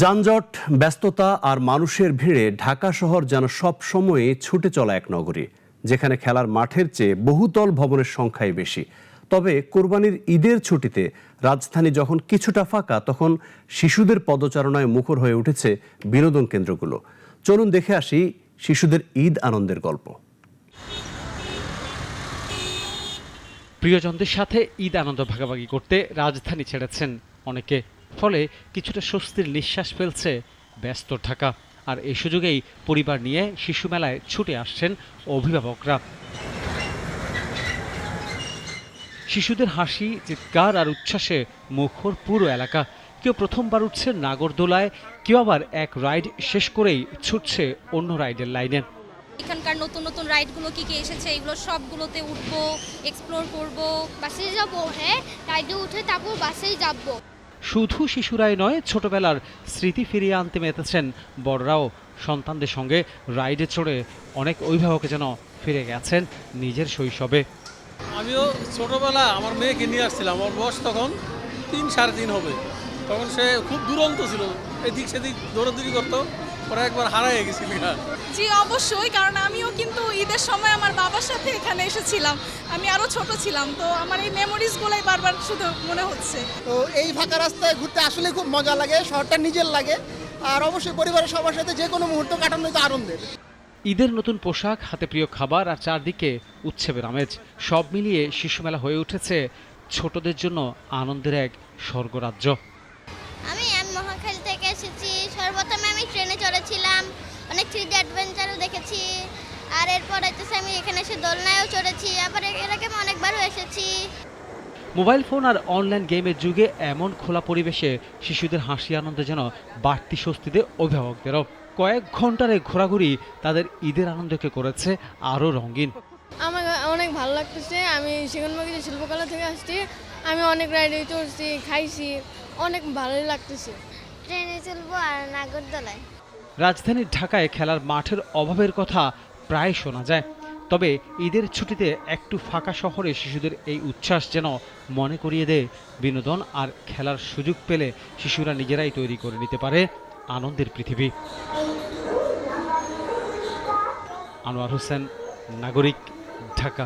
যানজট, ব্যস্ততা আর মানুষের ভিড়ে ঢাকা শহর যেন সব সময় ছুটে চলা এক নগরী, যেখানে খেলার মাঠের চেয়ে বহুতল ভবনের সংখ্যাই বেশি। তবে কোরবানির ঈদের ছুটিতে রাজধানী যখন কিছুটা ফাঁকা, তখন শিশুদের পদচারণায় মুখর হয়ে উঠেছে বিনোদন কেন্দ্রগুলো। চলুন দেখে আসি শিশুদের ঈদ আনন্দের গল্প। প্রিয়জনদের সাথে ঈদ আনন্দ ভাগাভাগি করতে রাজধানী ছেড়েছেন অনেকে, ফলে কিছুটা স্বস্তির নিঃশ্বাস ফেলছে ব্যস্ত ঢাকা। আর এই সুযোগেই পরিবার নিয়ে শিশু মেলায় ছুটে আসছেন অভিভাবকরা। শিশুদের হাসি, চিৎকার আর উচ্ছ্বাসে মুখর পুরো এলাকা। কেউ প্রথমবার উঠছে নাগরদোলায়, কেউ আবার এক রাইড শেষ করেই ছুটছে অন্য রাইডের লাইনে। এখানকার নতুন নতুন রাইডগুলো কি কি এসেছে, এগুলো সবগুলোতে উঠবো, এক্সপ্লোর করব। বাসে যাবো, হ্যাঁ রাইডে উঠে তারপর বাসেই যাবো। শুধু শিশুরাই নয়, ছোটবেলার স্মৃতি ফিরিয়ে আনতে মেতেছেন বড়রাও। সন্তানদের সঙ্গে রাইডে চড়ে অনেক অভিভাবক যেন ফিরে গেছেন নিজের শৈশবে। আমিও ছোটবেলা আমার মেয়েকে নিয়ে আসছিলাম, আমার বয়স তখন 3-3.5 হবে। তখন সে খুব দুরন্ত ছিল, এদিক সেদিক দৌড়াদৌড়ি করতো, পরে একবার হারাই গেছিল। জি অবশ্যই, কারণ আমিও কিন্তু ঈদের সময় আমার বাবার সাথে এখানে এসেছিলাম। আমি আরো ছোট ছিলাম, তো আমার এই মেমোরিজগুলোই বারবার শুধু মনে হচ্ছে। তো এই ফাঁকা রাস্তায় ঘুরতে আসলে খুব মজা লাগে, শহরটা নিজের লাগে, আর অবশ্যই পরিবারের সবার সাথে যে কোনো মুহূর্ত কাটানো তো আনন্দের। ঈদের নতুন পোশাক, হাতে প্রিয় খাবার আর চারদিকে উৎসবের আমেজ, সব মিলিয়ে শিশু মেলা হয়ে উঠেছে ছোটদের জন্য আনন্দের এক স্বর্গরাজ্য। আমি মহাখালী থেকে এসেছি। সর্বপ্রথমে আমি ট্রেনে চড়েছিলাম, অনেক 3D অ্যাডভেঞ্চারও দেখেছি। আর এরপর হচ্ছে আমি এখানে এসে দোলনায়ও চড়েছি, আবার এর আগে আমি অনেকবারও এসেছি। মোবাইল ফোন আর অনলাইন গেমের যুগে এমন খোলা পরিবেশে শিশুদের হাসি আনন্দে যেন বাড়তি স্বস্তি দেয় অভিভাবকদেরও। কয়েক ঘন্টার এই ঘোরাঘুরি তাদের ঈদের আনন্দকে করেছে আরও রঙিন। আমার অনেক ভালো লাগতেছে। আমি সেখানবাগিচা শিল্পকলা থেকে আসছি। আমি অনেক রাইডে চড়ছি, খাইছি, অনেক ভালোই লাগতেছে। ট্রেনে চলবো আর নাগরদোলায়। রাজধানীর ঢাকায় খেলার মাঠের অভাবের কথা প্রায় শোনা যায়, তবে ঈদের ছুটিতে একটু ফাঁকা শহরে শিশুদের এই উচ্ছ্বাস যেন মনে করিয়ে দেয় বিনোদন আর খেলার সুযোগ পেলে শিশুরা নিজেরাই তৈরি করে নিতে পারে আনন্দের পৃথিবী। আনোয়ার হোসেন, নাগরিক, ঢাকা।